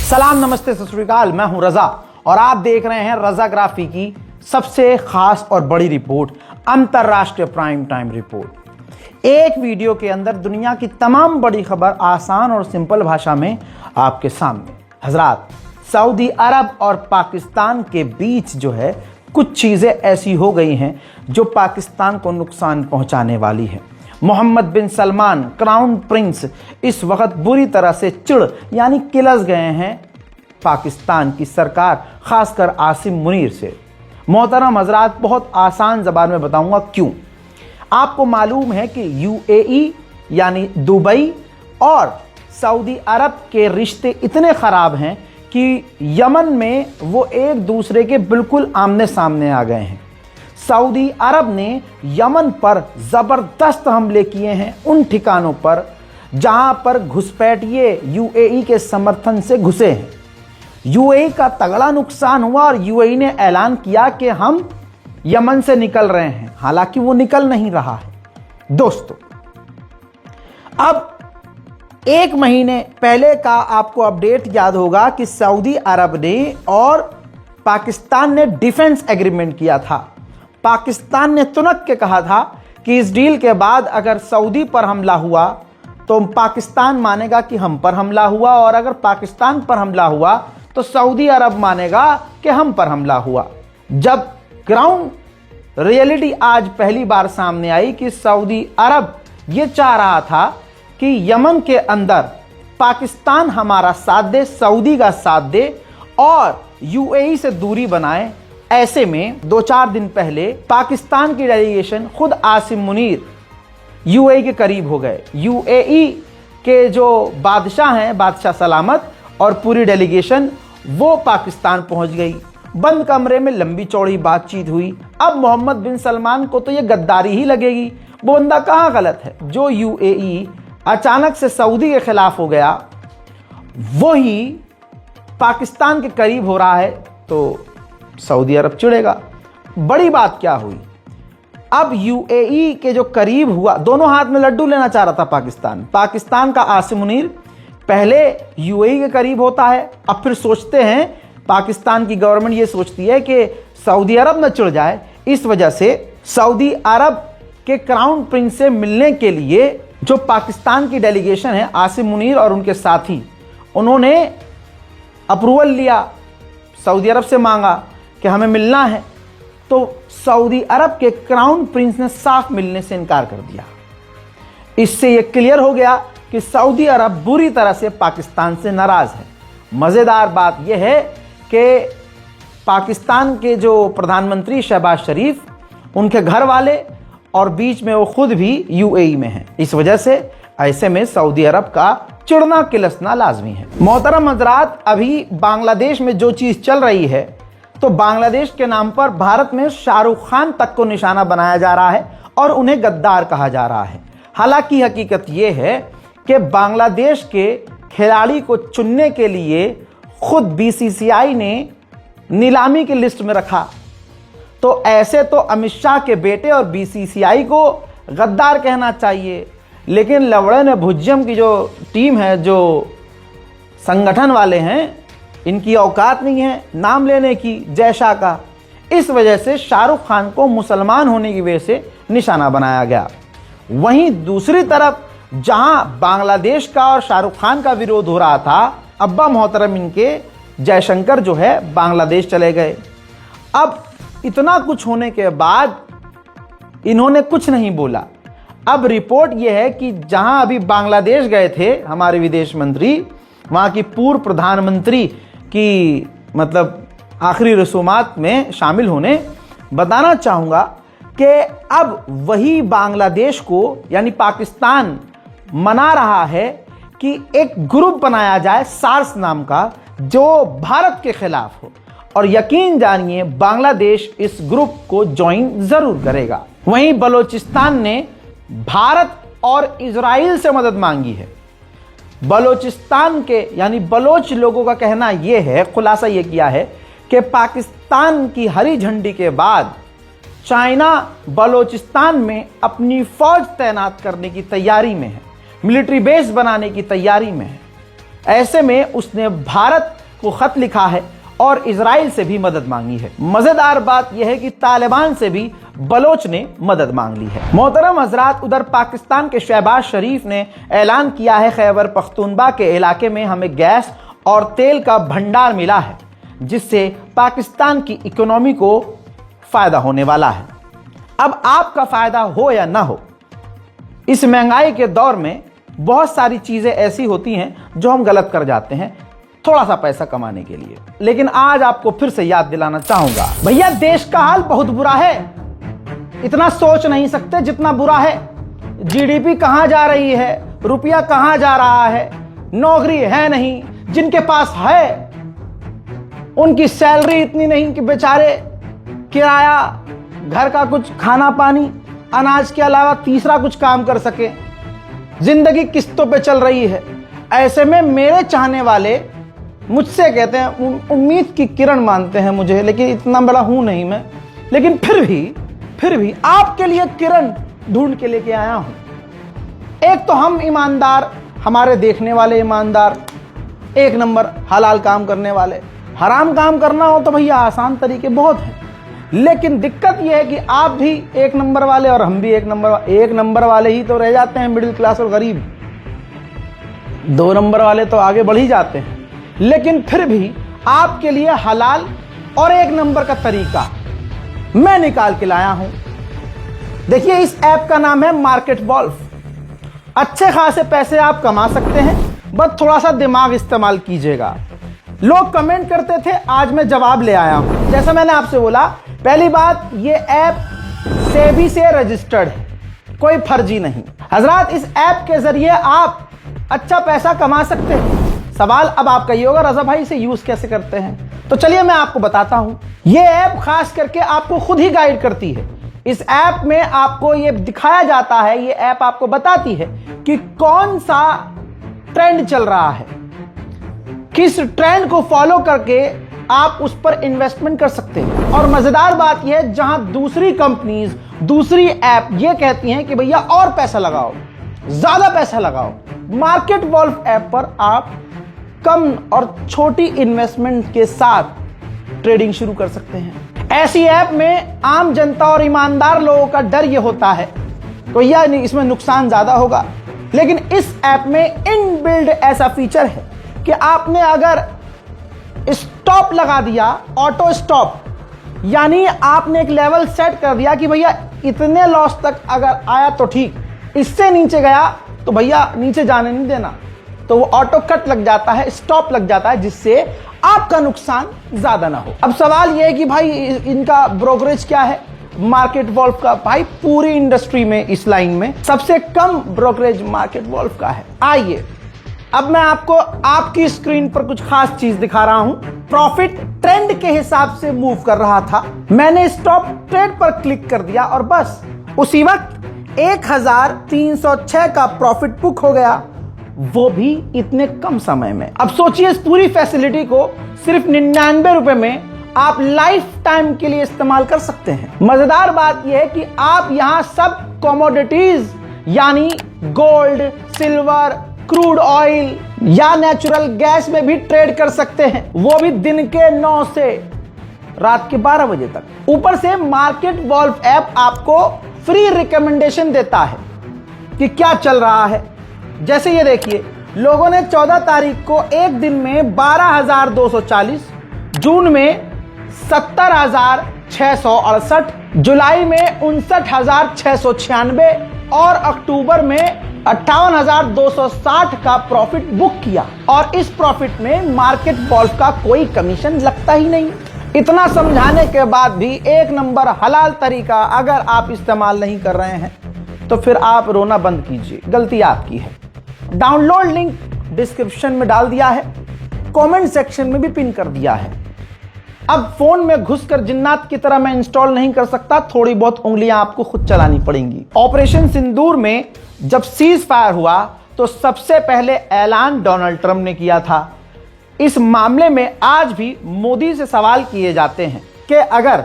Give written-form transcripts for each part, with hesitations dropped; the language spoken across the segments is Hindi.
सलाम, नमस्ते, सत श्री अकाल। मैं हूं रजा और आप देख रहे हैं रजाग्राफी की सबसे खास और बड़ी रिपोर्ट, अंतरराष्ट्रीय प्राइम टाइम रिपोर्ट। एक वीडियो के अंदर दुनिया की तमाम बड़ी खबर आसान और सिंपल भाषा में आपके सामने। हजरात, सऊदी अरब और पाकिस्तान के बीच जो है कुछ चीज़ें ऐसी हो गई हैं जो पाकिस्तान को नुकसान पहुंचाने वाली है। मोहम्मद बिन सलमान, क्राउन प्रिंस, इस वक्त बुरी तरह से चिढ़ यानी किलस गए हैं पाकिस्तान की सरकार, खासकर आसिम मुनीर से। मोहतरम हजरात, बहुत आसान ज़बान में बताऊंगा क्यों। आपको मालूम है कि यूएई यानी दुबई और सऊदी अरब के रिश्ते इतने ख़राब हैं कि यमन में वो एक दूसरे के बिल्कुल आमने सामने आ गए हैं। सऊदी अरब ने यमन पर ज़बरदस्त हमले किए हैं उन ठिकानों पर जहां पर घुसपैठिए यूएई के समर्थन से घुसे हैं। यूएई का तगड़ा नुकसान हुआ और यूएई ने ऐलान किया कि हम यमन से निकल रहे हैं, हालांकि वो निकल नहीं रहा है। दोस्तों, अब एक महीने पहले का आपको अपडेट याद होगा कि सऊदी अरब ने और पाकिस्तान ने डिफेंस एग्रीमेंट किया था। पाकिस्तान ने तुनक के कहा था कि इस डील के बाद अगर सऊदी पर हमला हुआ तो पाकिस्तान मानेगा कि हम पर हमला हुआ, और अगर पाकिस्तान पर हमला हुआ तो सऊदी अरब मानेगा कि हम पर हमला हुआ। जब ग्राउंड रियलिटी आज पहली बार सामने आई कि सऊदी अरब ये चाह रहा था कि यमन के अंदर पाकिस्तान हमारा साथ दे, सऊदी का साथ दे और यूएई से दूरी बनाए। ऐसे में 2-4 दिन पहले पाकिस्तान की डेलीगेशन खुद आसिम मुनीर यूएई के करीब हो गए। यूएई के जो बादशाह हैं, बादशाह सलामत, और पूरी डेलीगेशन वो पाकिस्तान पहुंच गई। बंद कमरे में लंबी चौड़ी बातचीत हुई। अब मोहम्मद बिन सलमान को तो ये गद्दारी ही लगेगी। वो बंदा कहाँ गलत है? जो यूएई अचानक से सऊदी के खिलाफ हो गया, वही पाकिस्तान के करीब हो रहा है, तो सऊदी अरब चिढ़ेगा। बड़ी बात क्या हुई, अब यूएई के जो करीब हुआ, दोनों हाथ में लड्डू लेना चाह रहा था पाकिस्तान का आसिम मुनीर पहले यूएई के करीब होता है। अब फिर सोचते हैं, पाकिस्तान की गवर्नमेंट ये सोचती है कि सऊदी अरब न चिढ़ जाए, इस वजह से सऊदी अरब के क्राउन प्रिंस से मिलने के लिए जो पाकिस्तान की डेलीगेशन है, आसिम मुनीर और उनके साथी, उन्होंने अप्रूवल लिया, सऊदी अरब से मांगा कि हमें मिलना है। तो सऊदी अरब के क्राउन प्रिंस ने साफ मिलने से इनकार कर दिया। इससे यह क्लियर हो गया कि सऊदी अरब बुरी तरह से पाकिस्तान से नाराज है। मज़ेदार बात यह है कि पाकिस्तान के जो प्रधानमंत्री शहबाज शरीफ, उनके घर वाले और बीच में वो खुद भी यूएई में हैं। इस वजह से ऐसे में सऊदी अरब का चिढ़ना किलसना लाजमी है। मोहतरम हजरात, अभी बांग्लादेश में जो चीज़ चल रही है, तो बांग्लादेश के नाम पर भारत में शाहरुख खान तक को निशाना बनाया जा रहा है और उन्हें गद्दार कहा जा रहा है। हालांकि हकीकत यह है कि बांग्लादेश के खिलाड़ी को चुनने के लिए खुद बीसीसीआई ने नीलामी की लिस्ट में रखा। तो ऐसे तो अमित शाह के बेटे और बीसीसीआई को गद्दार कहना चाहिए, लेकिन लवड़े ने भुज्यम की जो टीम है, जो संगठन वाले हैं, इनकी औकात नहीं है नाम लेने की जय शाह का। इस वजह से शाहरुख खान को मुसलमान होने की वजह से निशाना बनाया गया। वहीं दूसरी तरफ जहां बांग्लादेश का और शाहरुख खान का विरोध हो रहा था, अब्बा मोहतरम इनके जयशंकर जो है बांग्लादेश चले गए। अब इतना कुछ होने के बाद इन्होंने कुछ नहीं बोला। अब रिपोर्ट यह है कि जहां अभी बांग्लादेश गए थे हमारे विदेश मंत्री, वहां की पूर्व प्रधानमंत्री की मतलब आखिरी रसूमात में शामिल होने, बताना चाहूँगा कि अब वही बांग्लादेश को यानी पाकिस्तान मना रहा है कि एक ग्रुप बनाया जाए सार्स नाम का, जो भारत के खिलाफ हो, और यकीन जानिए बांग्लादेश इस ग्रुप को ज्वाइन जरूर करेगा। वहीं बलोचिस्तान ने भारत और इजराइल से मदद मांगी है। बलोचिस्तान के यानी बलोच लोगों का कहना यह है, खुलासा यह किया है कि पाकिस्तान की हरी झंडी के बाद चाइना बलोचिस्तान में अपनी फौज तैनात करने की तैयारी में है, मिलिट्री बेस बनाने की तैयारी में है। ऐसे में उसने भारत को खत लिखा है और इजराइल से भी मदद मांगी है। मजेदार बात यह है कि तालिबान से भी बलोच ने मदद मांग ली है। मोहतरम हजरात, उधर पाकिस्तान के शहबाज शरीफ ने ऐलान किया है खैबर पख्तूनख्वा के इलाके में हमें गैस और तेल का भंडार मिला है, जिससे पाकिस्तान की इकोनॉमी को फायदा होने वाला है। अब आपका फायदा हो या ना हो, इस महंगाई के दौर में बहुत सारी चीजें ऐसी होती हैं जो हम गलत कर जाते हैं थोड़ा सा पैसा कमाने के लिए। लेकिन आज आपको फिर से याद दिलाना चाहूंगा, भैया देश का हाल बहुत बुरा है, इतना सोच नहीं सकते जितना बुरा है। जीडीपी कहां जा रही है, रुपया कहां जा रहा है, नौकरी है नहीं, जिनके पास है उनकी सैलरी इतनी नहीं कि बेचारे किराया, घर का कुछ खाना पानी, अनाज के अलावा तीसरा कुछ काम कर सके। जिंदगी किस्तों पे चल रही है। ऐसे में मेरे चाहने वाले मुझसे कहते हैं, उम्मीद की किरण मानते हैं मुझे, लेकिन इतना बड़ा हूं नहीं मैं, लेकिन फिर भी आपके लिए किरण ढूंढ के लेके आया हूं। एक तो हम ईमानदार, हमारे देखने वाले ईमानदार, एक नंबर हलाल काम करने वाले। हराम काम करना हो तो भैया आसान तरीके बहुत हैं, लेकिन दिक्कत यह है कि आप भी एक नंबर वाले और हम भी एक नंबर वाले ही तो रह जाते हैं, मिडिल क्लास और गरीब। 2 नंबर वाले तो आगे बढ़ ही जाते हैं। लेकिन फिर भी आपके लिए हलाल और एक नंबर का तरीका मैं निकाल के लाया हूं। देखिए, इस ऐप का नाम है मार्केट वॉल्फ। अच्छे खासे पैसे आप कमा सकते हैं, बस थोड़ा सा दिमाग इस्तेमाल कीजिएगा। लोग कमेंट करते थे, आज मैं जवाब ले आया हूं। जैसा मैंने आपसे बोला, पहली बात, ये ऐप सेबी से रजिस्टर्ड है, कोई फर्जी नहीं। हजरात, इस ऐप के जरिए आप अच्छा पैसा कमा सकते हैं। सवाल अब आपका ये होगा, रजा भाई इसे यूज कैसे करते हैं? तो चलिए मैं आपको बताता हूं। ये ऐप खास करके आपको खुद ही गाइड करती है। इस ऐप में आपको ये दिखाया जाता है, ये ऐप आपको बताती है कि कौन सा ट्रेंड चल रहा है, किस ट्रेंड को फॉलो करके आप उस पर इन्वेस्टमेंट कर सकते हैं। और मजेदार बात यह है, जहां दूसरी कंपनीज, दूसरी ऐप ये कहती हैं कि भैया और पैसा लगाओ, ज्यादा पैसा लगाओ, मार्केट वॉल्फ ऐप पर आप कम और छोटी इन्वेस्टमेंट के साथ ट्रेडिंग शुरू कर सकते हैं। ऐसी ऐप में आम जनता और ईमानदार लोगों का डर यह होता है तो यह नहीं, इसमें नुकसान ज्यादा होगा। लेकिन इस ऐप में इनबिल्ड ऐसा फीचर है कि आपने अगर स्टॉप लगा दिया, ऑटो स्टॉप, यानी आपने एक लेवल सेट कर दिया कि भैया इतने लॉस तक अगर आया तो ठीक, इससे नीचे गया तो भैया नीचे जाने नहीं देना, तो वो ऑटो कट लग जाता है, स्टॉप लग जाता है, जिससे आपका नुकसान ज्यादा ना हो। अब सवाल ये है कि भाई इनका ब्रोकरेज क्या है, मार्केट वॉल्फ का? भाई पूरी इंडस्ट्री में, इस लाइन में सबसे कम ब्रोकरेज मार्केट वॉल्फ का है। आइए अब मैं आपको आपकी स्क्रीन पर कुछ खास चीज दिखा रहा हूं। प्रॉफिट ट्रेंड के हिसाब से मूव कर रहा था, मैंने स्टॉप ट्रेड पर क्लिक कर दिया और बस उसी वक्त 1306 का प्रॉफिट बुक हो गया, वो भी इतने कम समय में। अब सोचिए, इस पूरी फैसिलिटी को सिर्फ 99 रुपए में आप लाइफ टाइम के लिए इस्तेमाल कर सकते हैं। मजेदार बात यह है कि आप यहां सब कमोडिटीज यानी गोल्ड, सिल्वर, क्रूड ऑयल या नेचुरल गैस में भी ट्रेड कर सकते हैं, वो भी दिन के 9 से रात के 12 बजे तक। ऊपर से मार्केट वॉल्फ ऐप आपको फ्री रिकमेंडेशन देता है कि क्या चल रहा है। जैसे ये देखिए, लोगों ने 14 तारीख को एक दिन में 12,240, जून में 70,668, जुलाई में 59,696 और अक्टूबर में 58,260 का प्रॉफिट बुक किया। और इस प्रॉफिट में मार्केट वॉल्फ का कोई कमीशन लगता ही नहीं। इतना समझाने के बाद भी एक नंबर हलाल तरीका अगर आप इस्तेमाल नहीं कर रहे हैं तो फिर आप रोना बंद कीजिए, गलती आपकी है। डाउनलोड लिंक डिस्क्रिप्शन में डाल दिया है, कमेंट सेक्शन में भी पिन कर दिया है। अब फोन में घुसकर जिन्नात की तरह मैं इंस्टॉल नहीं कर सकता, थोड़ी बहुत उंगलियां आपको खुद चलानी पड़ेंगी। ऑपरेशन सिंदूर में जब सीज फायर हुआ तो सबसे पहले ऐलान डोनाल्ड ट्रंप ने किया था। इस मामले में आज भी मोदी से सवाल किए जाते हैं कि अगर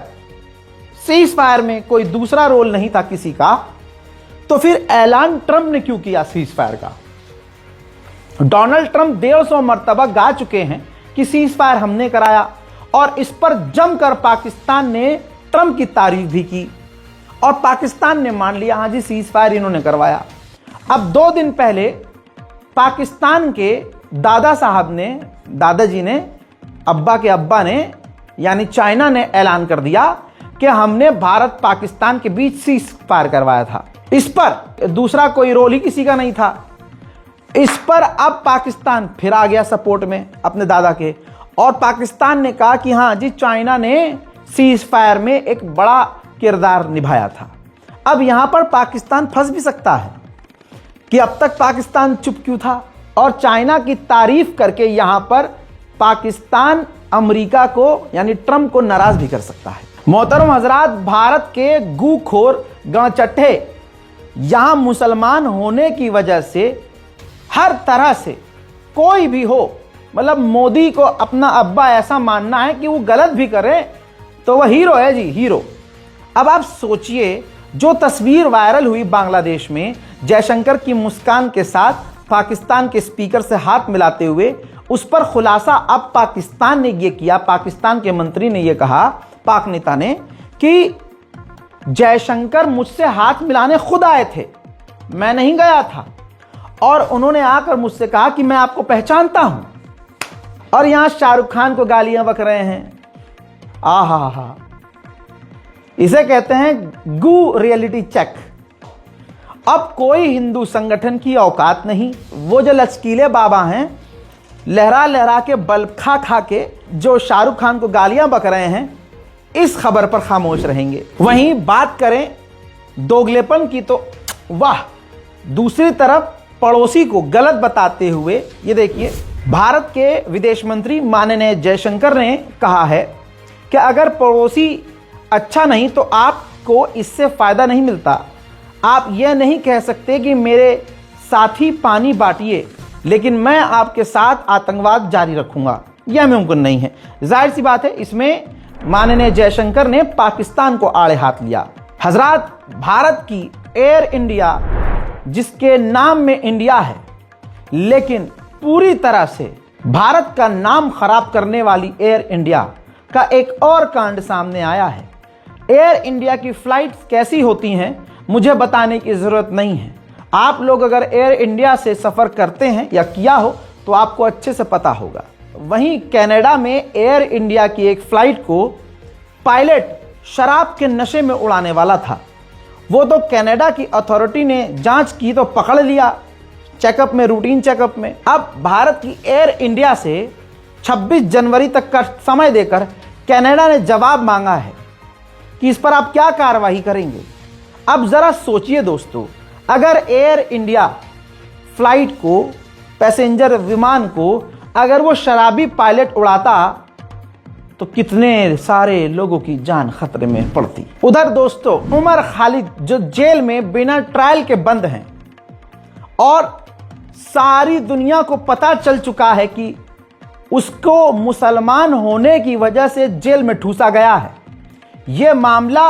सीज फायर में कोई दूसरा रोल नहीं था किसी का, तो फिर ऐलान ट्रंप ने क्यों किया सीज फायर का? डोनाल्ड ट्रंप 150 मर्तबा गा चुके हैं कि सीज फायर हमने कराया, और इस पर जमकर पाकिस्तान ने ट्रंप की तारीफ भी की और पाकिस्तान ने मान लिया हाँ जी सीज फायर इन्होंने करवाया। अब 2 दिन पहले पाकिस्तान के दादा साहब ने, दादाजी ने, अब्बा के अब्बा ने यानी चाइना ने ऐलान कर दिया कि हमने भारत पाकिस्तान के बीच सीज फायर करवाया था। इस पर दूसरा कोई रोल ही किसी का नहीं था। इस पर अब पाकिस्तान फिर आ गया सपोर्ट में अपने दादा के, और पाकिस्तान ने कहा कि हाँ जी चाइना ने सीज फायर में एक बड़ा किरदार निभाया था। अब यहां पर पाकिस्तान फंस भी सकता है कि अब तक पाकिस्तान चुप क्यों था, और चाइना की तारीफ करके यहां पर पाकिस्तान अमेरिका को यानी ट्रंप को नाराज भी कर सकता है। मोहतरम हजरात, भारत के गूखोर गांचट्टे यहां मुसलमान होने की वजह से हर तरह से कोई भी हो, मतलब मोदी को अपना अब्बा ऐसा मानना है कि वो गलत भी करे तो वह हीरो है जी, हीरो। अब आप सोचिए जो तस्वीर वायरल हुई बांग्लादेश में जयशंकर की मुस्कान के साथ पाकिस्तान के स्पीकर से हाथ मिलाते हुए, उस पर खुलासा अब पाकिस्तान ने यह किया, पाकिस्तान के मंत्री ने यह कहा, पाक नेता ने, कि जयशंकर मुझसे हाथ मिलाने खुद आए थे, मैं नहीं गया था, और उन्होंने आकर मुझसे कहा कि मैं आपको पहचानता हूं। और यहां शाहरुख खान को गालियां बक रहे हैं। आहा, इसे कहते हैं गू रियलिटी चेक। अब कोई हिंदू संगठन की औकात नहीं, वो जो लचकीले बाबा हैं लहरा लहरा के बल्ब खा खा के जो शाहरुख खान को गालियां बक रहे हैं, इस खबर पर खामोश रहेंगे। वहीं बात करें दोगलेपन की तो वाह, दूसरी तरफ पड़ोसी को गलत बताते हुए ये देखिए, भारत के विदेश मंत्री माननीय जयशंकर ने कहा है कि अगर पड़ोसी अच्छा नहीं तो आपको इससे फायदा नहीं मिलता। आप यह नहीं कह सकते कि मेरे साथी पानी बांटिए लेकिन मैं आपके साथ आतंकवाद जारी रखूंगा, यह मुमकिन नहीं है। जाहिर सी बात है, इसमें माननीय जयशंकर ने पाकिस्तान को आड़े हाथ लिया। हजरात, भारत की एयर इंडिया, जिसके नाम में इंडिया है, लेकिन पूरी तरह से भारत का नाम खराब करने वाली एयर इंडिया का एक और कांड सामने आया है। एयर इंडिया की फ्लाइट्स कैसी होती हैं मुझे बताने की जरूरत नहीं है। आप लोग अगर एयर इंडिया से सफर करते हैं या किया हो तो आपको अच्छे से पता होगा। वहीं कनाडा में एयर इंडिया की एक फ्लाइट को पायलट शराब के नशे में उड़ाने वाला था। वो तो कनाडा की अथॉरिटी ने जांच की तो पकड़ लिया, चेकअप में, रूटीन चेकअप में। अब भारत की एयर इंडिया से 26 जनवरी तक का समय देकर कनाडा ने जवाब मांगा है कि इस पर आप क्या कार्रवाई करेंगे। अब जरा सोचिए दोस्तों, अगर एयर इंडिया फ्लाइट को, पैसेंजर विमान को अगर वो शराबी पायलट उड़ाता तो कितने सारे लोगों की जान खतरे में पड़ती। उधर दोस्तों उमर खालिद जो जेल में बिना ट्रायल के बंद हैं और सारी दुनिया को पता चल चुका है कि उसको मुसलमान होने की वजह से जेल में ठूसा गया है। यह मामला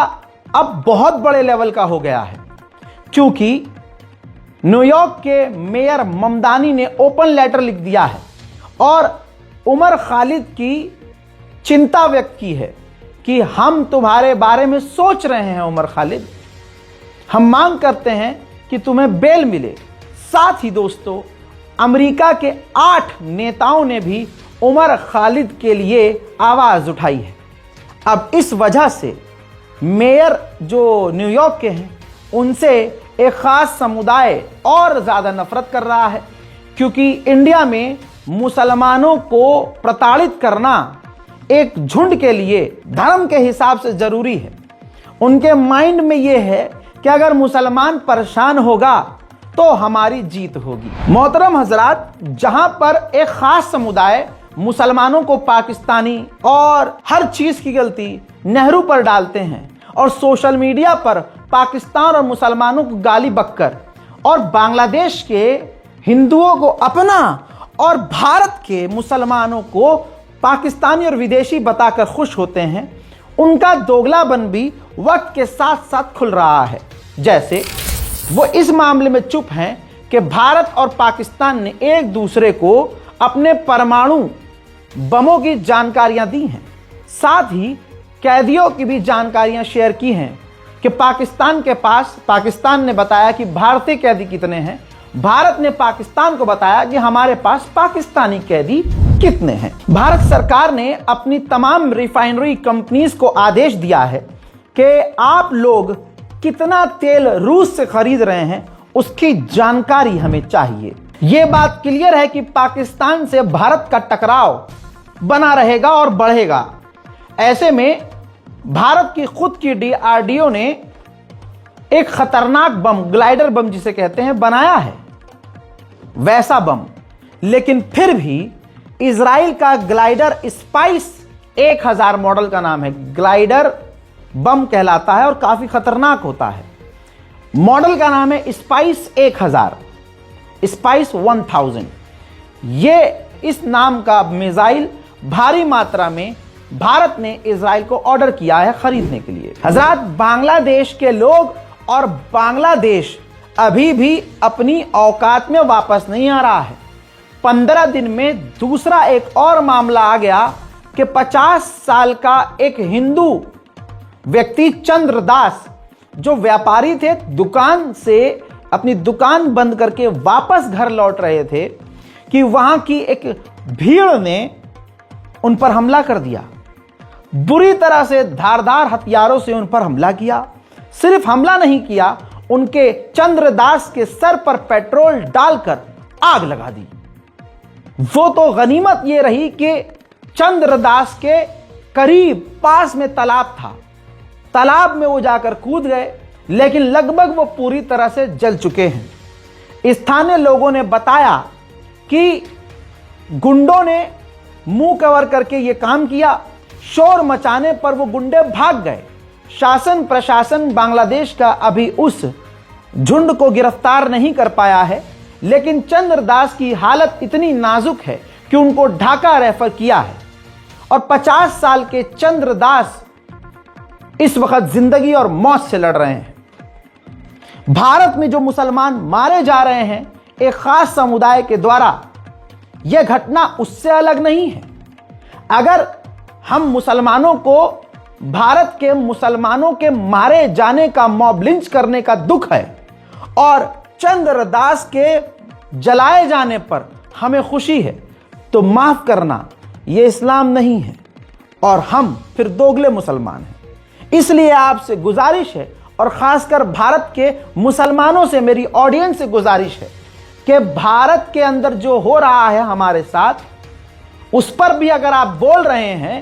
अब बहुत बड़े लेवल का हो गया है, क्योंकि न्यूयॉर्क के मेयर ममदानी ने ओपन लेटर लिख दिया है और उमर खालिद की चिंता व्यक्त की है कि हम तुम्हारे बारे में सोच रहे हैं उमर खालिद, हम मांग करते हैं कि तुम्हें बेल मिले। साथ ही दोस्तों अमेरिका के 8 नेताओं ने भी उमर खालिद के लिए आवाज उठाई है। अब इस वजह से मेयर जो न्यूयॉर्क के हैं उनसे एक खास समुदाय और ज्यादा नफरत कर रहा है, क्योंकि इंडिया में मुसलमानों को प्रताड़ित करना एक झुंड के लिए धर्म के हिसाब से जरूरी है। उनके माइंड में यह है कि अगर मुसलमान परेशान होगा तो हमारी जीत होगी। मोहतरम हजरात, जहां पर एक खास समुदाय मुसलमानों को पाकिस्तानी और हर चीज की गलती नेहरू पर डालते हैं और सोशल मीडिया पर पाकिस्तान और मुसलमानों को गाली बककर और बांग्लादेश के हिंदुओं को अपना और भारत के मुसलमानों को पाकिस्तानी और विदेशी बताकर खुश होते हैं, उनका दोगलापन भी वक्त के साथ साथ खुल रहा है। जैसे वो इस मामले में चुप हैं कि भारत और पाकिस्तान ने एक दूसरे को अपने परमाणु बमों की जानकारियां दी हैं। साथ ही कैदियों की भी जानकारियां शेयर की हैं कि पाकिस्तान ने बताया कि भारतीय कैदी कितने हैं, भारत ने पाकिस्तान को बताया कि हमारे पास पाकिस्तानी कैदी कितने हैं। भारत सरकार ने अपनी तमाम रिफाइनरी कंपनीज को आदेश दिया है कि आप लोग कितना तेल रूस से खरीद रहे हैं उसकी जानकारी हमें चाहिए। यह बात क्लियर है कि पाकिस्तान से भारत का टकराव बना रहेगा और बढ़ेगा। ऐसे में भारत की खुद की DRDO ने एक खतरनाक बम, ग्लाइडर बम जिसे कहते हैं, बनाया है, वैसा बम। लेकिन फिर भी इजराइल का ग्लाइडर स्पाइस 1000 मॉडल का नाम है, ग्लाइडर बम कहलाता है और काफी खतरनाक होता है। मॉडल का नाम है स्पाइस 1000, स्पाइस 1000। ये इस नाम का मिसाइल भारी मात्रा में भारत ने इजराइल को ऑर्डर किया है खरीदने के लिए। हजरात, बांग्लादेश के लोग और बांग्लादेश अभी भी अपनी औकात में वापस नहीं आ रहा है। 15 दिन में दूसरा एक और मामला आ गया कि 50 साल का एक हिंदू व्यक्ति चंद्रदास, जो व्यापारी थे, दुकान से अपनी दुकान बंद करके वापस घर लौट रहे थे, कि वहां की एक भीड़ ने उन पर हमला कर दिया। बुरी तरह से धारदार हथियारों से उन पर हमला किया। सिर्फ हमला नहीं किया, उनके चंद्रदास के सर पर पेट्रोल डालकर आग लगा दी। वो तो गनीमत ये रही कि चंद्रदास के करीब पास में तालाब था, तालाब में वो जाकर कूद गए, लेकिन लगभग वो पूरी तरह से जल चुके हैं। स्थानीय लोगों ने बताया कि गुंडों ने मुंह कवर करके ये काम किया। शोर मचाने पर वो गुंडे भाग गए। शासन प्रशासन बांग्लादेश का अभी उस झुंड को गिरफ्तार नहीं कर पाया है, लेकिन चंद्रदास की हालत इतनी नाजुक है कि उनको ढाका रेफर किया है। और 50 साल के चंद्रदास इस वक्त जिंदगी और मौत से लड़ रहे हैं। भारत में जो मुसलमान मारे जा रहे हैं एक खास समुदाय के द्वारा, यह घटना उससे अलग नहीं है। अगर हम मुसलमानों को भारत के मुसलमानों के मारे जाने का, मॉब लिंच करने का दुख है, और चंद्रदास के जलाए जाने पर हमें खुशी है, तो माफ करना, यह इस्लाम नहीं है और हम फिर दोगले मुसलमान हैं। इसलिए आपसे गुजारिश है, और खासकर भारत के मुसलमानों से, मेरी ऑडियंस से गुजारिश है कि भारत के अंदर जो हो रहा है हमारे साथ, उस पर भी अगर आप बोल रहे हैं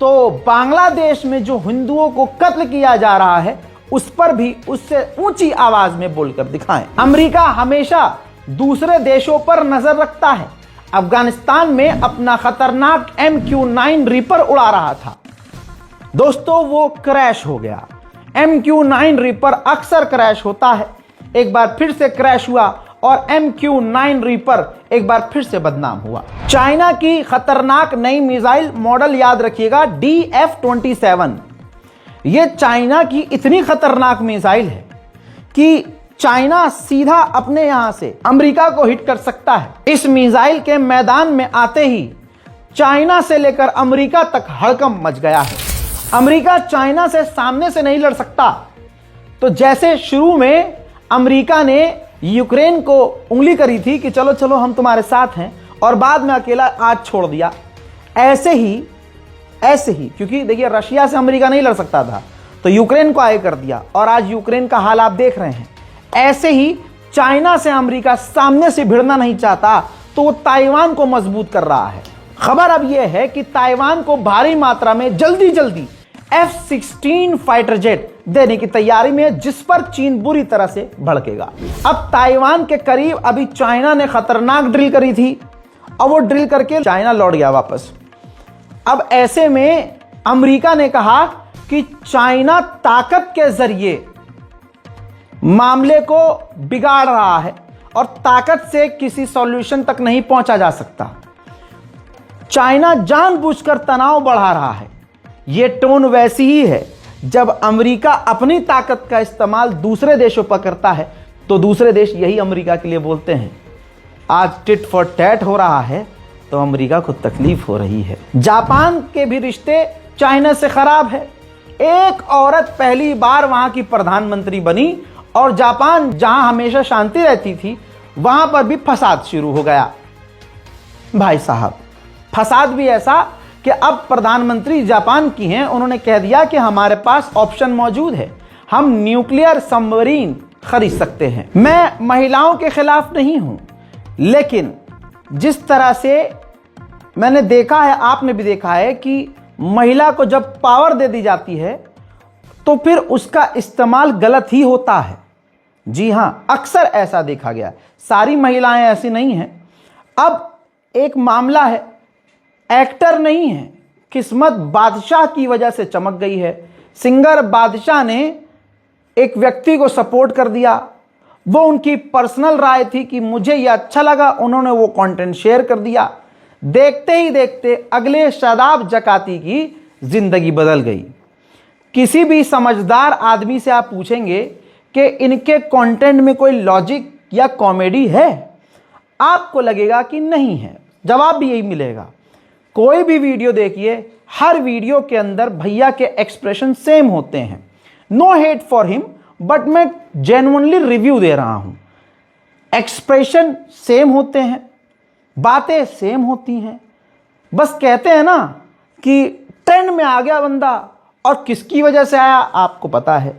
तो बांग्लादेश में जो हिंदुओं को कत्ल किया जा रहा है उस पर भी उससे ऊंची आवाज में बोलकर दिखाएं। अमेरिका हमेशा दूसरे देशों पर नजर रखता है। अफगानिस्तान में अपना खतरनाक MQ-9 रीपर उड़ा रहा था, दोस्तों, वो क्रैश हो गया। MQ-9 रीपर अक्सर क्रैश होता है, एक बार फिर से क्रैश हुआ और MQ-9 रीपर एक बार फिर से बदनाम हुआ। चाइना की खतरनाक नई मिसाइल, मॉडल याद रखिएगा DF-27। यह चाइना की इतनी खतरनाक मिसाइल है कि चाइना सीधा अपने यहां से अमेरिका को हिट कर सकता है। इस मिसाइल के मैदान में आते ही चाइना से लेकर अमेरिका तक हड़कंप मच गया है। अमेरिका चाइना से सामने से नहीं लड़ सकता। तो जैसे शुरू में अमेरिका ने यूक्रेन को उंगली करी थी कि चलो चलो हम तुम्हारे साथ हैं, और बाद में अकेला आज छोड़ दिया, ऐसे ही क्योंकि देखिए रशिया से अमेरिका नहीं लड़ सकता था तो यूक्रेन को आगे कर दिया, और आज यूक्रेन का हाल आप देख रहे हैं। ऐसे ही चाइना से अमेरिका सामने से भिड़ना नहीं चाहता, तो वो ताइवान को मजबूत कर रहा है। खबर अब यह है कि ताइवान को भारी मात्रा में जल्दी F-16 फाइटर जेट देने की तैयारी में, जिस पर चीन बुरी तरह से भड़केगा। अब ताइवान के करीब अभी चाइना ने खतरनाक ड्रिल करी थी, और वो ड्रिल करके चाइना लौट गया वापस। अब ऐसे में अमेरिका ने कहा कि चाइना ताकत के जरिए मामले को बिगाड़ रहा है और ताकत से किसी सॉल्यूशन तक नहीं पहुंचा जा सकता। चाइना जानबूझकर तनाव बढ़ा रहा है। यह टोन वैसी ही है जब अमेरिका अपनी ताकत का इस्तेमाल दूसरे देशों पर करता है तो दूसरे देश यही अमेरिका के लिए बोलते हैं। आज टिट फॉर टैट हो रहा है तो अमेरिका को तकलीफ हो रही है। जापान के भी रिश्ते चाइना से खराब है। एक औरत पहली बार वहां की प्रधानमंत्री बनी और जापान जहां हमेशा शांति रहती थी वहां पर भी फसाद शुरू हो गया। भाई साहब, फसाद भी ऐसा कि अब प्रधानमंत्री जापान की हैं, उन्होंने कह दिया कि हमारे पास ऑप्शन मौजूद है, हम न्यूक्लियर सबमरीन खरीद सकते हैं। मैं महिलाओं के खिलाफ नहीं हूं, लेकिन जिस तरह से मैंने देखा है, आपने भी देखा है कि महिला को जब पावर दे दी जाती है तो फिर उसका इस्तेमाल गलत ही होता है। जी हां, अक्सर ऐसा देखा गया। सारी महिलाएं ऐसी नहीं हैं। अब एक मामला है, एक्टर नहीं है, किस्मत बादशाह की वजह से चमक गई है। सिंगर बादशाह ने एक व्यक्ति को सपोर्ट कर दिया। वो उनकी पर्सनल राय थी कि मुझे यह अच्छा लगा, उन्होंने वो कंटेंट शेयर कर दिया। देखते ही देखते अगले शादाब जकाती की जिंदगी बदल गई। किसी भी समझदार आदमी से आप पूछेंगे कि इनके कंटेंट में कोई लॉजिक या कॉमेडी है, आपको लगेगा कि नहीं है। जवाब भी यही मिलेगा। कोई भी वीडियो देखिए, हर वीडियो के अंदर भैया के एक्सप्रेशन सेम होते हैं। No hate for him, but मैं जेन्युइनली रिव्यू दे रहा हूं। एक्सप्रेशन सेम होते हैं, बातें सेम होती हैं। बस कहते हैं ना कि ट्रेंड में आ गया बंदा, और किसकी वजह से आया आपको पता है।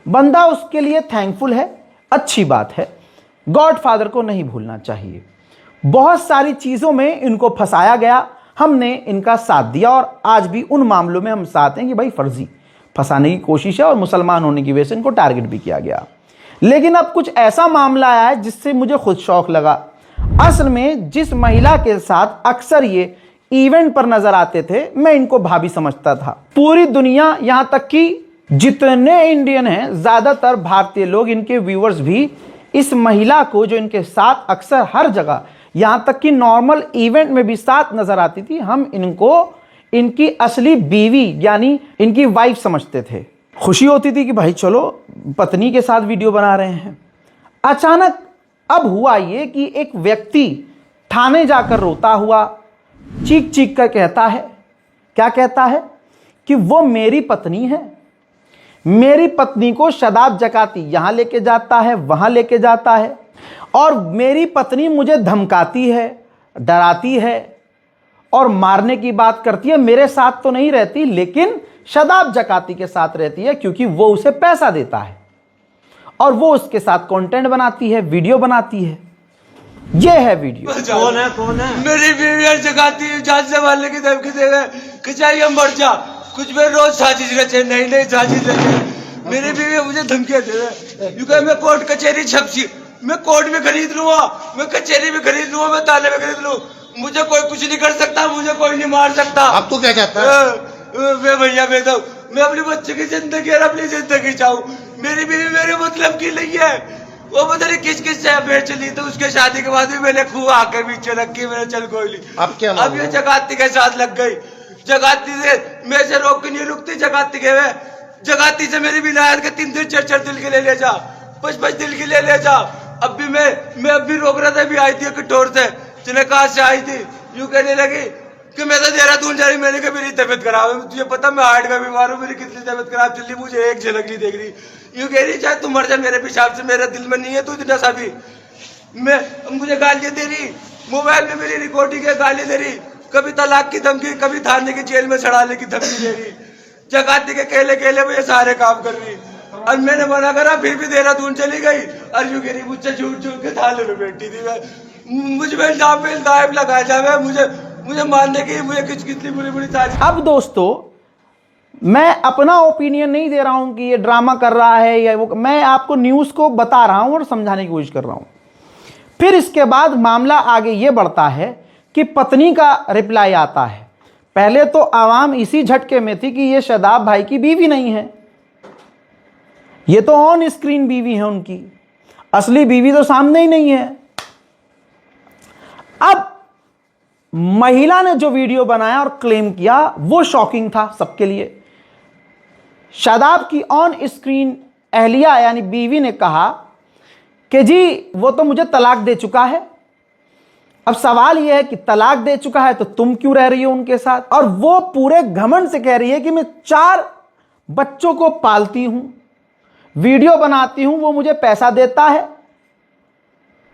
बंदा उसके लिए थैंकफुल है, अच्छी बात है। गॉडफादर को नहीं भूलना चाहिए। बहुत सारी चीज़ों में इनको फंसाया गया, हमने इनका साथ दिया, और आज भी उन मामलों में हम साथ हैं कि भाई फर्जी फंसाने की कोशिश है और मुसलमान होने की वजह से इनको टारगेट भी किया गया। लेकिन अब कुछ ऐसा मामला आया है जिससे मुझे खुद शौक लगा। असल में जिस महिला के साथ अक्सर ये इवेंट पर नजर आते थे, मैं इनको भाभी समझता था। पूरी दुनिया, यहां तक कि जितने इंडियन हैं, ज्यादातर भारतीय लोग, इनके व्यूअर्स भी इस महिला को, जो इनके साथ अक्सर हर जगह, यहां तक कि नॉर्मल इवेंट में भी साथ नजर आती थी, हम इनको इनकी असली बीवी यानी इनकी वाइफ समझते थे। खुशी होती थी कि भाई चलो पत्नी के साथ वीडियो बना रहे हैं। अचानक अब हुआ ये कि एक व्यक्ति थाने जाकर रोता हुआ चीख चीख कर कहता है, क्या कहता है कि वो मेरी पत्नी है। मेरी पत्नी को शादाब जकाती यहां लेके जाता है, वहां लेके जाता है, और मेरी पत्नी मुझे धमकाती है, डराती है और मारने की बात करती है। मेरे साथ तो नहीं रहती, लेकिन शादाब जकाती के साथ रहती है, क्योंकि वो उसे पैसा देता है और वो उसके साथ कंटेंट बनाती है, वीडियो बनाती है। ये है वीडियो। कौन है? मेरी बीवी जगाती, जान से मारने की धमकी देवे कि चाहिए मर जा, कुछ भी रोज साजिश रचे, नई साजिश रचे। मेरी बीवी मुझे धमकियां देवे, क्योंकि मैं कोर्ट कचहरी छपसी, मैं कोर्ट में खरीद लूंगा, मैं कचहरी में खरीद लूंगा, मैं थाने में खरीद लूं, मुझे कोई कुछ नहीं कर सकता, मुझे कोई नहीं मार सकता। अब तो क्या कहता है? मैं भैया मैं अपने बच्चे की जिंदगी और अपनी जिंदगी चाहूँ। मेरी बीवी मेरे मतलब की नहीं है, वो पता नहीं किस से अफेयर चली, तो उसके शादी के बाद भी मैंने खूब आकर पीछे रखी, मैंने चल कोई ली। अब क्या? अब ये जगाती के साथ लग गई। जगाती से मैं से रोक के नहीं रुकती, जगाती के वे जगाती से मेरी विलायत के 3 4 दिल के ले जा, 5 दिल के ले जा। अब भी मैं अब भी रोक रहा था, अभी आई थी कटोर से, जिन्हें कहा से आई थी, यूं कहने लगी कि मैं तो देहरादून जा रही, मैंने कहा मेरी तबियत खराब है, तुझे पता मैं हार्ट का बीमार हूँ, मेरी कितनी तबियत खराब चल रही, मुझे एक झलक नहीं देख रही। यूं कह रही चाहे तुम मर जा मेरे पेशाब से, मेरे दिल में नहीं है तू इतना सा भी। मैं मुझे गालियां दे रही, मोबाइल में मेरी रिकॉर्डिंग है, गाली दे रही, कभी तलाक की धमकी, कभी थाने की जेल में चढ़ाने की धमकी दे रही। जगाती के केले वो ये सारे काम कर रही, और मैंने मना करा, फिर भी देहरादून चली गई। और यूं कह रही मुझसे झूठ के थाने में बैठी थी। मैं मुझ में इल्जाम लगाया जाए, मुझे मानने की, मुझे कितनी बुरी साजिश। अब दोस्तों, मैं अपना ओपिनियन नहीं दे रहा हूं कि ये ड्रामा कर रहा है या वो, मैं आपको न्यूज़ को बता रहा हूं और समझाने की कोशिश कर रहा हूं। फिर इसके बाद मामला आगे ये बढ़ता है कि पत्नी का रिप्लाई आता है। पहले तो आवाम इसी झटके में थी कि ये शादाब भाई की बीवी नहीं है, ये तो ऑन स्क्रीन बीवी है उनकी, असली बीवी तो सामने ही नहीं है। अब महिला ने जो वीडियो बनाया और क्लेम किया वो शॉकिंग था सबके लिए। शादाब की ऑन स्क्रीन अहलिया यानी बीवी ने कहा कि जी वो तो मुझे तलाक दे चुका है अब सवाल यह है कि तलाक दे चुका है तो तुम क्यों रह रही हो उनके साथ? और वो पूरे घमंड से कह रही है कि मैं 4 बच्चों को पालती हूं, वीडियो बनाती हूं, वो मुझे पैसा देता है।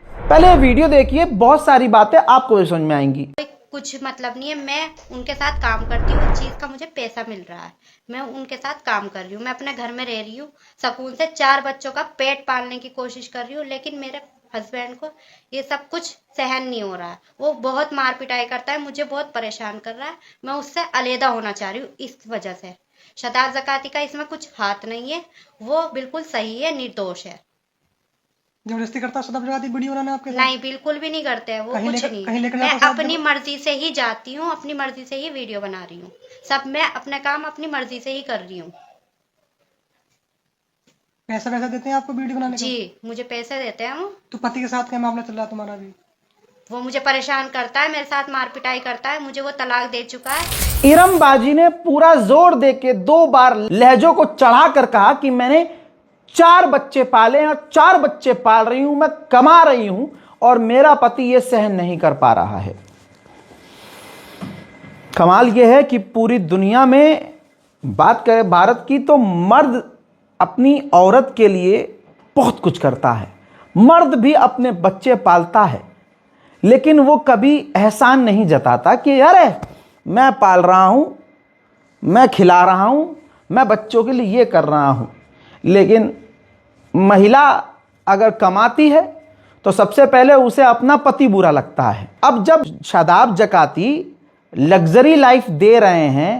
पहले वीडियो देखिए, बहुत सारी बातें आपको भी समझ में आएंगी। कुछ मतलब नहीं है, मैं उनके साथ काम करती हूँ, उस चीज का मुझे पैसा मिल रहा है, मैं उनके साथ काम कर रही हूँ, मैं अपने घर में रह रही हूँ, सुकून से 4 बच्चों का पेट पालने की कोशिश कर रही हूँ। लेकिन मेरे हस्बैंड को ये सब कुछ सहन नहीं हो रहा है, वो बहुत मार पिटाई करता है, मुझे बहुत परेशान कर रहा है, मैं उससे अलहदा होना चाह रही हूँ। इस वजह से शदाब ज़काती का इसमें कुछ हाथ नहीं है, वो बिल्कुल सही है, निर्दोष है। जबरदस्ती करता है शदाब ज़काती वीडियो बनाना आपके साथ? नहीं, बिल्कुल भी नहीं करते हैं वो, कुछ नहीं। मैं अपनी मर्जी से ही जाती हूँ, अपनी मर्जी से ही वीडियो बना रही हूँ, सब मैं अपने काम अपनी मर्जी से ही कर रही हूँ। पैसा वैसा देते हैं आपको वीडियो बनाने का? जी, मुझे पैसे देते हैं वो। तो पति के साथ क्या मामला चल रहा है तुम्हारा अभी? वो मुझे परेशान करता है, मेरे साथ मार पिटाई करता है, मुझे वो तलाक दे चुका है। इरम बाजी ने पूरा जोर दे के 2 बार लहजों को चढ़ाकर कहा कि मैंने 4 बच्चे पाले हैं और 4 बच्चे पाल रही हूं, मैं कमा रही हूं और मेरा पति यह सहन नहीं कर पा रहा है। कमाल यह है कि पूरी दुनिया में बात करें भारत की तो मर्द अपनी औरत के लिए बहुत कुछ करता है, मर्द भी अपने बच्चे पालता है, लेकिन वो कभी एहसान नहीं जताता कि अरे मैं पाल रहा हूं, मैं खिला रहा हूं, मैं बच्चों के लिए ये कर रहा हूं। लेकिन महिला अगर कमाती है तो सबसे पहले उसे अपना पति बुरा लगता है। अब जब शदाब ज़काती लग्जरी लाइफ दे रहे हैं,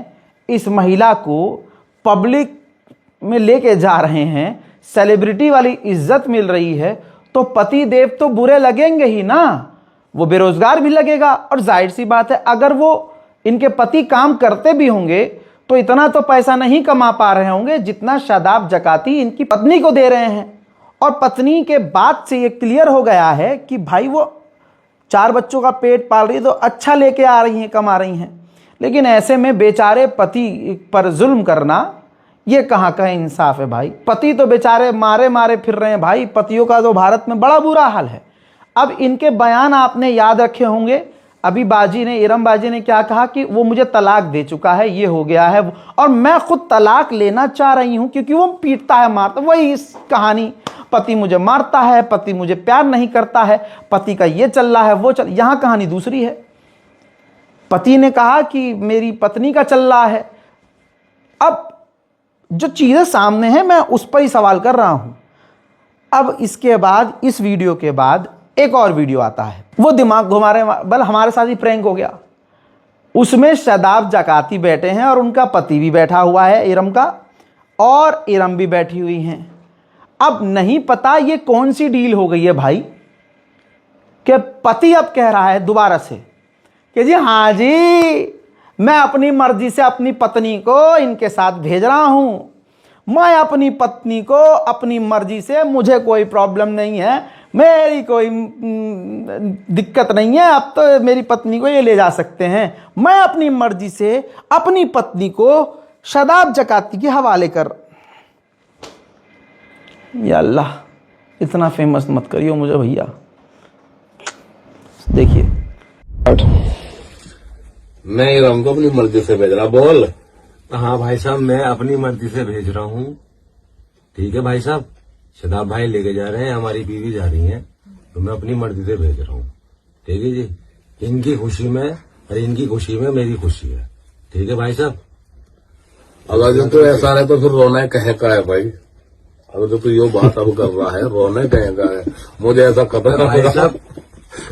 इस महिला को पब्लिक में लेके जा रहे हैं, सेलिब्रिटी वाली इज्जत मिल रही है, तो पति देव तो बुरे लगेंगे ही ना, वो बेरोजगार भी लगेगा। और जाहिर सी बात है, अगर वो इनके पति काम करते भी होंगे तो इतना तो पैसा नहीं कमा पा रहे होंगे जितना शदाब ज़काती इनकी पत्नी को दे रहे हैं। और पत्नी के बात से ये क्लियर हो गया है कि भाई वो 4 बच्चों का पेट पाल रही है तो अच्छा लेके आ रही हैं, कमा रही हैं। लेकिन ऐसे में बेचारे पति पर जुल्म करना, ये कहाँ का इंसाफ है भाई? पति तो बेचारे मारे मारे फिर रहे हैं भाई, पतियों का तो भारत में बड़ा बुरा हाल है। अब इनके बयान आपने याद रखे होंगे, अभी बाजी ने, इरम बाजी ने क्या कहा कि वो मुझे तलाक दे चुका है, ये हो गया है, और मैं खुद तलाक लेना चाह रही हूं क्योंकि वो पीटता है, मारता। वही इस कहानी, पति मुझे मारता है, पति मुझे प्यार नहीं करता है, पति का ये चल रहा है, वो चल, यहां कहानी दूसरी है। पति ने कहा कि मेरी पत्नी का चल रहा है। अब जो चीजें सामने हैं मैं उस पर ही सवाल कर रहा हूं। अब इसके बाद, इस वीडियो के बाद एक और वीडियो आता है, वो दिमाग घुमा रहे, बल हमारे साथ ही प्रैंक हो गया। उसमें शदाब ज़काती बैठे हैं और उनका पति भी बैठा हुआ है इरम का, और इरम भी बैठी हुई हैं। अब नहीं पता ये कौन सी डील हो गई है भाई, कि पति अब कह रहा है दोबारा से कि जी हाँ जी, मैं अपनी मर्जी से अपनी पत्नी को इनके साथ भेज रहा हूं, मैं अपनी पत्नी को अपनी मर्जी से, मुझे कोई प्रॉब्लम नहीं है, मेरी कोई दिक्कत नहीं है, अब तो मेरी पत्नी को ये ले जा सकते हैं, मैं अपनी मर्जी से अपनी पत्नी को शदाब ज़काती के हवाले कर। या अल्लाह, इतना फेमस मत करियो मुझे भैया। देखिए, मैं इरम को अपनी मर्जी से भेज रहा। बोल। हाँ भाई साहब, मैं अपनी मर्जी से भेज रहा हूँ। ठीक है भाई साहब, शदाब भाई लेके जा रहे हैं, हमारी बीवी जा रही है, तो मैं अपनी मर्जी से भेज रहा हूँ। ठीक है जी, इनकी खुशी में और इनकी खुशी में मेरी खुशी है। ठीक है भाई साहब। अगर जो तो ऐसा है तो फिर रोना कहे का है भाई। अगर तो ये बात अब कर रहा है, रोना कहे का है। मुझे ऐसा खबर भाई साहब,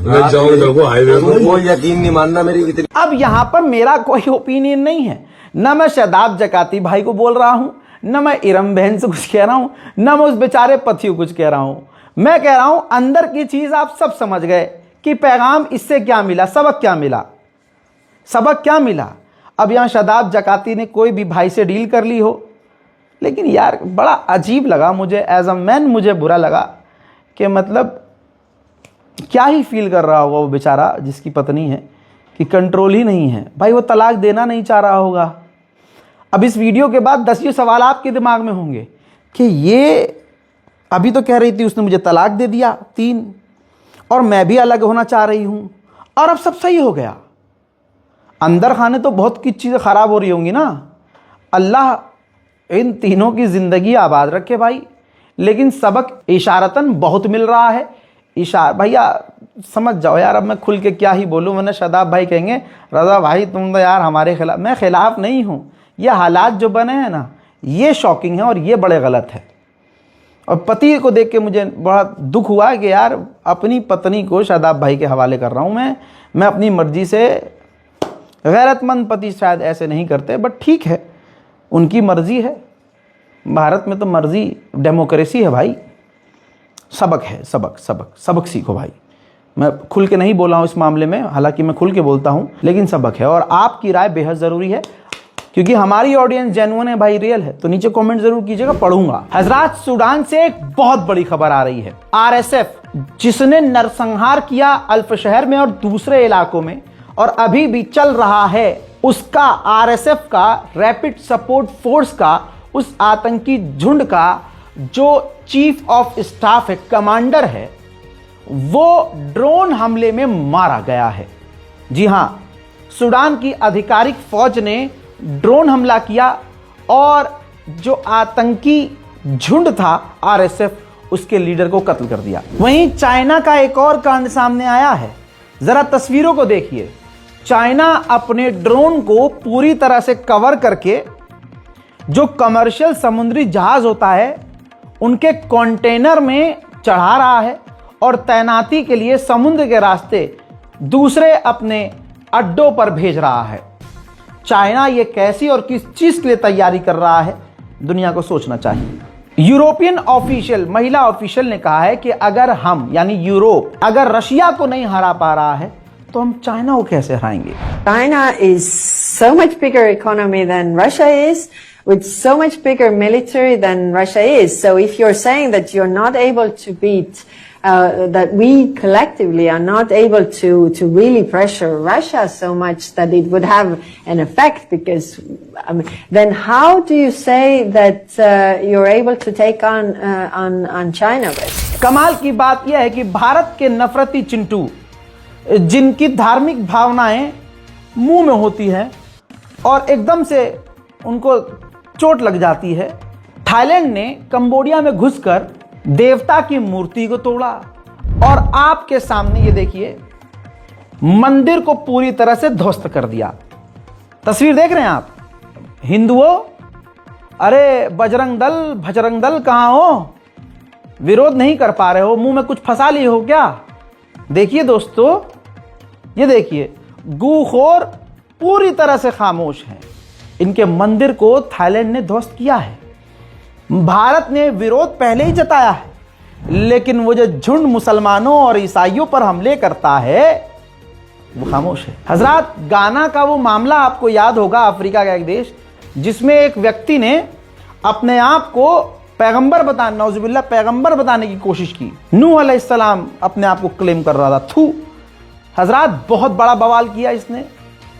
मैं जाऊँ हाईवे पर, वो यकीन नहीं मानना मेरी इतनी। अब यहां पर मेरा कोई ओपिनियन नहीं है, ना मैं शदाब ज़काती भाई को बोल रहा हूं, ना मैं इरम बहन से कुछ कह रहा हूं, ना मैं उस बेचारे पति को कुछ कह रहा हूं। मैं कह रहा हूं अंदर की चीज आप सब समझ गए कि पैगाम इससे क्या मिला, सबक क्या मिला, सबक क्या मिला। अब यहां शदाब ज़काती ने कोई भी भाई से डील कर ली हो, लेकिन यार बड़ा अजीब लगा मुझे, एज अ मैन मुझे बुरा लगा कि मतलब क्या ही फील कर रहा होगा वो बेचारा जिसकी पत्नी है कि कंट्रोल ही नहीं है। भाई वो तलाक देना नहीं चाह रहा होगा। अब इस वीडियो के बाद 10 ये सवाल आपके दिमाग में होंगे कि ये अभी तो कह रही थी उसने मुझे तलाक दे दिया 3, और मैं भी अलग होना चाह रही हूँ, और अब सब सही हो गया। अंदर खाने तो बहुत कुछ चीज़ें ख़राब हो रही होंगी ना, अल्लाह इन तीनों की ज़िंदगी आबाद रखे भाई। लेकिन सबक इशारतन बहुत मिल रहा है। भैया समझ जाओ यार, अब मैं खुल के क्या ही बोलूँ, वरना शादाब भाई कहेंगे रज़ा भाई तुम तो यार हमारे खिलाफ। मैं खिलाफ नहीं हूँ, ये हालात जो बने हैं ना ये शॉकिंग है और ये बड़े गलत है। और पति को देख के मुझे बड़ा दुख हुआ कि यार अपनी पत्नी को शादाब भाई के हवाले कर रहा हूँ मैं अपनी मर्जी से। गैरतमंद पति शायद ऐसे नहीं करते, बट ठीक है, उनकी मर्जी है। भारत में तो मर्जी डेमोक्रेसी है भाई। सबक है, सबक सीखो भाई। मैं खुल के नहीं बोला हूँ इस मामले में, हालांकि मैं खुल के बोलता हूँ, लेकिन सबक है। और आपकी राय बेहद ज़रूरी है क्योंकि हमारी ऑडियंस जेन्युइन है भाई, रियल है। तो नीचे कमेंट जरूर कीजिएगा, पढ़ूंगा। हजरात, सूडान से एक बहुत बड़ी खबर आ रही है। आरएसएफ जिसने नरसंहार किया अल्फ शहर में और दूसरे इलाकों में और अभी भी चल रहा है, उसका आरएसएफ का रैपिड सपोर्ट फोर्स का, उस आतंकी झुंड का जो चीफ ऑफ स्टाफ है, कमांडर है, वो ड्रोन हमले में मारा गया है। जी हां, सूडान की आधिकारिक फौज ने ड्रोन हमला किया और जो आतंकी झुंड था आरएसएफ, उसके लीडर को कत्ल कर दिया। वहीं चाइना का एक और कांड सामने आया है। जरा तस्वीरों को देखिए। चाइना अपने ड्रोन को पूरी तरह से कवर करके जो कमर्शियल समुद्री जहाज होता है उनके कंटेनर में चढ़ा रहा है और तैनाती के लिए समुद्र के रास्ते दूसरे अपने अड्डों पर भेज रहा है। चाइना ये कैसी और किस चीज के लिए तैयारी कर रहा है, दुनिया को सोचना चाहिए। यूरोपियन ऑफिशियल, महिला ऑफिशियल ने कहा है कि अगर हम यानी यूरोप अगर रशिया को नहीं हरा पा रहा है तो हम चाइना को कैसे हराएंगे। China is so much bigger economy than Russia is, with so much bigger military than Russia is. So if you're saying that you're not able to beat, that we collectively are not able to really pressure Russia so much that it would have an effect, because then how do you say that you're able to take on China with? कमाल की बात यह है कि भारत के नफरती चिंटू, जिनकी धार्मिक भावनाएं मुंह में होती हैं और एकदम से उनको चोट लग जाती है, थाईलैंड ने कंबोडिया में घुसकर देवता की मूर्ति को तोड़ा और आपके सामने ये देखिए मंदिर को पूरी तरह से ध्वस्त कर दिया। तस्वीर देख रहे हैं आप। हिंदुओं, अरे बजरंग दल कहां हो? विरोध नहीं कर पा रहे हो? मुंह में कुछ फंसा लिए हो क्या? देखिए दोस्तों, ये देखिए, गूखोर पूरी तरह से खामोश हैं। इनके मंदिर को थाईलैंड ने ध्वस्त किया है। भारत ने विरोध पहले ही जताया है, लेकिन वो जो झुंड मुसलमानों और ईसाइयों पर हमले करता है वो खामोश है। हजरात, गाना का वो मामला आपको याद होगा, अफ्रीका का एक देश जिसमें एक व्यक्ति ने अपने आप को पैगंबर बताने, नौजुबिल्लाह पैगंबर बताने की कोशिश की। नूह अलैहिस्सलाम अपने आप को क्लेम कर रहा था। थू हजरात, बहुत बड़ा बवाल किया इसने,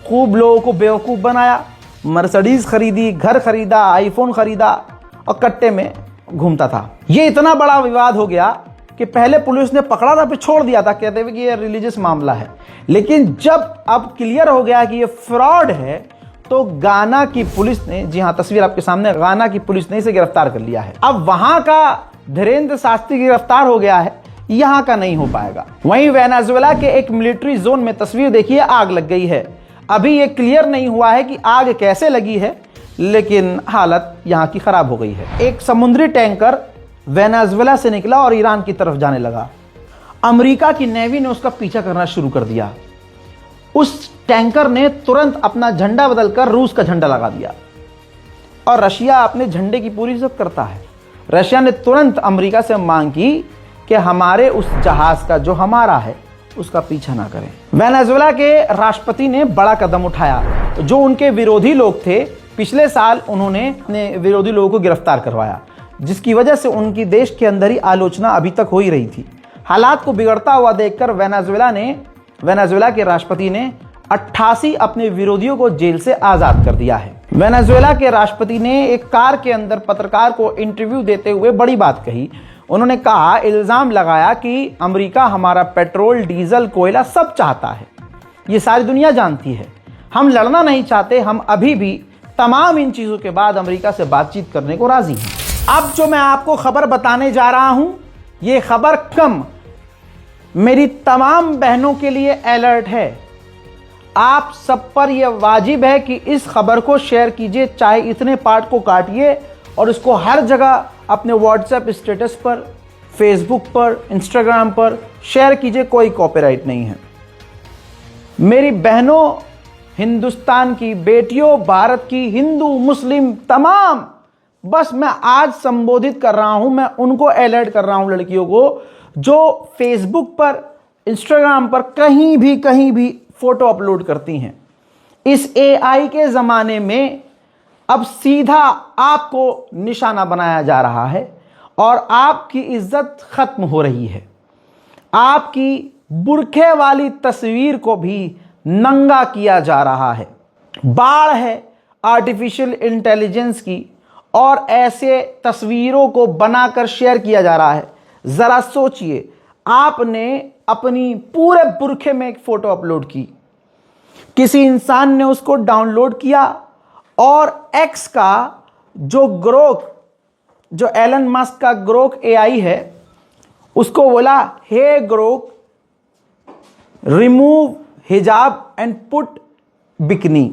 खूब लोगों को बेवकूफ बनाया। मर्सिडीज खरीदी, घर खरीदा, आईफोन खरीदा और कट्टे में घूमता था। ये इतना बड़ा विवाद हो गया कि पहले पुलिस ने पकड़ा था, फिर छोड़ दिया था, कहते हुए कि ये रिलीजियस मामला है। लेकिन जब अब क्लियर हो गया कि ये फ्रॉड है, तो गाना की पुलिस ने, जी हां तस्वीर आपके सामने, गाना की पुलिस ने इसे गिरफ्तार कर लिया है। अब वहां का धीरेन्द्र शास्त्री गिरफ्तार हो गया है, यहां का नहीं हो पाएगा। वहीं वेनेजुएला के एक मिलिट्री जोन में तस्वीर देखिए, आग लग गई है। अभी ये क्लियर नहीं हुआ है कि आग कैसे लगी है, लेकिन हालत यहां की खराब हो गई है। एक समुद्री टैंकर वेनेजुएला से निकला और ईरान की तरफ जाने लगा। अमेरिका की नेवी ने उसका पीछा करना शुरू कर दिया। उस टैंकर ने तुरंत अपना झंडा बदलकर रूस का झंडा लगा दिया और रशिया अपने झंडे की पूरी इज्जत करता है। रशिया ने तुरंत अमेरिका से मांग की कि हमारे उस जहाज का जो हमारा है उसका पीछा ना करें। वेनेजुएला के राष्ट्रपति ने बड़ा कदम उठाया। जो उनके विरोधी लोग थे, पिछले साल उन्होंने अपने विरोधी लोगों को गिरफ्तार करवाया, जिसकी वजह से उनकी देश के अंदर ही आलोचना अभी तक हो ही रही थी। हालात को बिगड़ता हुआ देखकर वेनेजुएला के राष्ट्रपति ने 88 अपने विरोधियों को जेल से आजाद कर दिया है। वेनेजुएला के राष्ट्रपति ने एक कार के अंदर पत्रकार को इंटरव्यू देते हुए बड़ी बात कही। उन्होंने कहा, इल्जाम लगाया कि अमेरिका हमारा पेट्रोल, डीजल, कोयला सब चाहता है, ये सारी दुनिया जानती है। हम लड़ना नहीं चाहते, हम अभी भी तमाम इन चीज़ों के बाद अमेरिका से बातचीत करने को राज़ी हैं। अब जो मैं आपको खबर बताने जा रहा हूं, ये खबर कम मेरी तमाम बहनों के लिए अलर्ट है। आप सब पर यह वाजिब है कि इस खबर को शेयर कीजिए, चाहे इतने पार्ट को काटिए और इसको हर जगह अपने व्हाट्सएप स्टेटस पर, फेसबुक पर, इंस्टाग्राम पर शेयर कीजिए, कोई कॉपीराइट नहीं है। मेरी बहनों, हिंदुस्तान की बेटियों, भारत की हिंदू मुस्लिम तमाम, बस मैं आज संबोधित कर रहा हूं, मैं उनको अलर्ट कर रहा हूं, लड़कियों को जो फेसबुक पर, इंस्टाग्राम पर कहीं भी फोटो अपलोड करती हैं। इस एआई के ज़माने में अब सीधा आपको निशाना बनाया जा रहा है और आपकी इज्जत खत्म हो रही है। आपकी बुरखे वाली तस्वीर को भी नंगा किया जा रहा है। बाढ़ है आर्टिफिशियल इंटेलिजेंस की और ऐसे तस्वीरों को बनाकर शेयर किया जा रहा है। ज़रा सोचिए, आपने अपनी पूरे बुरखे में एक फ़ोटो अपलोड की, किसी इंसान ने उसको डाउनलोड किया और एक्स का जो ग्रोक, जो एलन मस्क का ग्रोक एआई है, उसको बोला, हे ग्रोक रिमूव हिजाब एंड पुट बिकनी।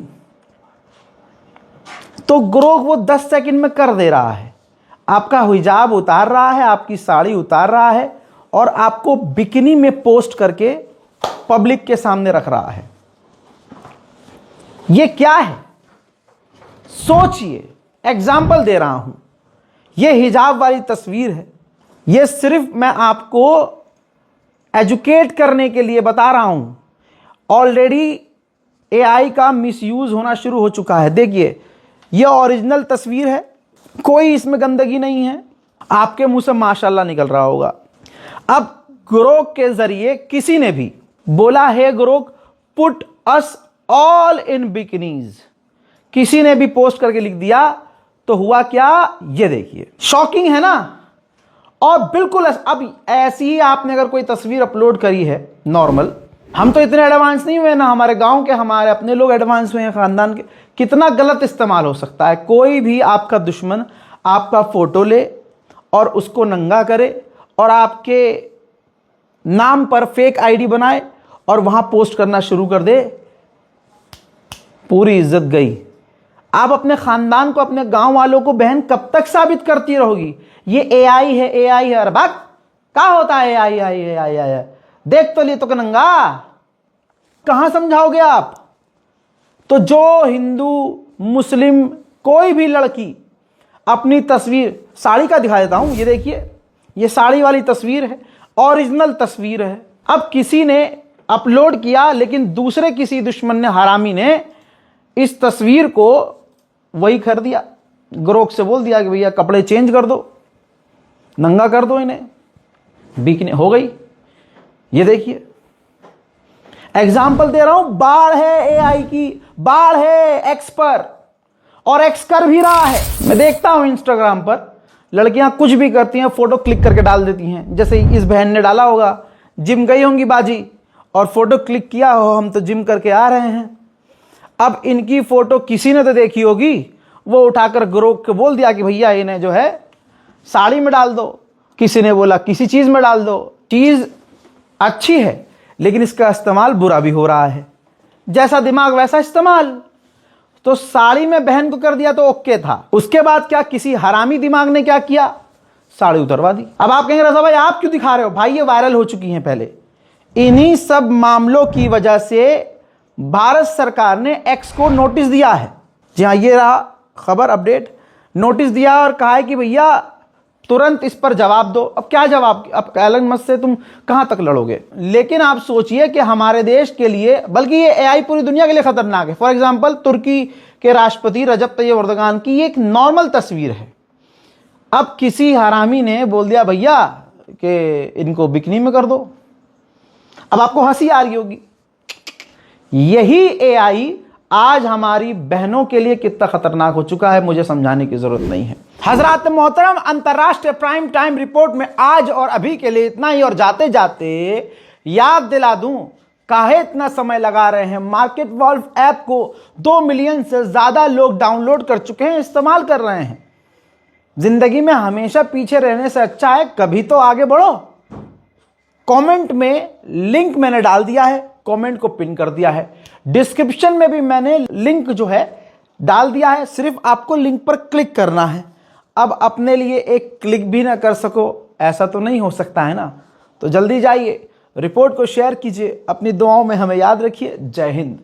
तो ग्रोक वो 10 सेकंड में कर दे रहा है, आपका हिजाब उतार रहा है, आपकी साड़ी उतार रहा है और आपको बिकनी में पोस्ट करके पब्लिक के सामने रख रहा है। ये क्या है? सोचिए, एग्जाम्पल दे रहा हूं। ये हिजाब वाली तस्वीर है। ये सिर्फ मैं आपको एजुकेट करने के लिए बता रहा हूं। ऑलरेडी एआई का मिसयूज होना शुरू हो चुका है। देखिए, ये ओरिजिनल तस्वीर है, कोई इसमें गंदगी नहीं है, आपके मुंह से माशाल्लाह निकल रहा होगा। अब ग्रोक के जरिए किसी ने भी बोला, hey Grok put us all in bikinis, किसी ने भी पोस्ट करके लिख दिया, तो हुआ क्या? ये देखिए, शॉकिंग है ना। और बिल्कुल अब ऐसी ही आपने अगर कोई तस्वीर अपलोड करी है नॉर्मल, हम तो इतने एडवांस नहीं हुए ना, हमारे गांव के हमारे अपने लोग एडवांस हुए हैं, खानदान के, कितना गलत इस्तेमाल हो सकता है। कोई भी आपका दुश्मन आपका फोटो ले और उसको नंगा करे और आपके नाम पर फेक आईडी बनाए और वहां पोस्ट करना शुरू कर दे, पूरी इज्जत गई। आप अपने खानदान को, अपने गांव वालों को बहन कब तक साबित करती रहोगी? ये एआई है, एआई है, अरे बात क्या होता है एआई? देख तो लिए तो नंगा, कहां समझाओगे आप? तो जो हिंदू मुस्लिम कोई भी लड़की अपनी तस्वीर, साड़ी का दिखा देता हूं, ये देखिए, ये साड़ी वाली तस्वीर है, ओरिजिनल तस्वीर है। अब किसी ने अपलोड किया, लेकिन दूसरे किसी दुश्मन ने, हरामी ने इस तस्वीर को वही कर दिया, ग्रोक से बोल दिया कि भैया कपड़े चेंज कर दो, नंगा कर दो इन्हें, बिकने हो गई। ये देखिए, एग्जाम्पल दे रहा हूं, बाढ़ है एआई की, बाढ़ है एक्स पर, और एक्स कर भी रहा है। मैं देखता हूं इंस्टाग्राम पर लड़कियां कुछ भी करती हैं, फोटो क्लिक करके डाल देती हैं। जैसे इस बहन ने डाला होगा, जिम गई होंगी बाजी और फोटो क्लिक किया हो, हम तो जिम करके आ रहे हैं। अब इनकी फोटो किसी ने तो देखी होगी, वो उठाकर ग्रोक को बोल दिया कि भैया इन्हें जो है साड़ी में डाल दो, किसी ने बोला किसी चीज में डाल दो। चीज अच्छी है, लेकिन इसका इस्तेमाल बुरा भी हो रहा है। जैसा दिमाग वैसा इस्तेमाल। तो साड़ी में बहन को कर दिया तो ओके था, उसके बाद क्या, किसी हरामी दिमाग ने क्या किया, साड़ी उतरवा दी। अब आप कहेंगे रजा भाई आप क्यों दिखा रहे हो? भाई ये वायरल हो चुकी हैं पहले। इन्हीं सब मामलों की वजह से भारत सरकार ने एक्स को नोटिस दिया है। जी हाँ, ये रहा खबर अपडेट, नोटिस दिया और कहा है कि भैया तुरंत इस पर जवाब दो। अब क्या जवाब, अब एलन मस्क से तुम कहां तक लड़ोगे? लेकिन आप सोचिए कि हमारे देश के लिए, बल्कि ये एआई पूरी दुनिया के लिए खतरनाक है। फॉर एग्जांपल, तुर्की के राष्ट्रपति रजब तैयब एर्दोगान की एक नॉर्मल तस्वीर है। अब किसी हरामी ने बोल दिया भैया कि इनको बिकनी में कर दो। अब आपको हंसी आ रही होगी। यही एआई आज हमारी बहनों के लिए कितना खतरनाक हो चुका है, मुझे समझाने की जरूरत नहीं है। हजरात मोहतरम, अंतर्राष्ट्रीय प्राइम टाइम रिपोर्ट में आज और अभी के लिए इतना ही। और जाते जाते याद दिला दूं काहे इतना समय लगा रहे हैं? मार्केट वॉल्व ऐप को 2 मिलियन से ज्यादा लोग डाउनलोड कर चुके हैं, इस्तेमाल कर रहे हैं। जिंदगी में हमेशा पीछे रहने से अच्छा है कभी तो आगे बढ़ो। कमेंट में लिंक मैंने डाल दिया है, कमेंट को पिन कर दिया है। डिस्क्रिप्शन में भी मैंने लिंक जो है डाल दिया है, सिर्फ आपको लिंक पर क्लिक करना है। अब अपने लिए एक क्लिक भी ना कर सको, ऐसा तो नहीं हो सकता है ना। तो जल्दी जाइए, रिपोर्ट को शेयर कीजिए, अपनी दुआओं में हमें याद रखिए। जय हिंद।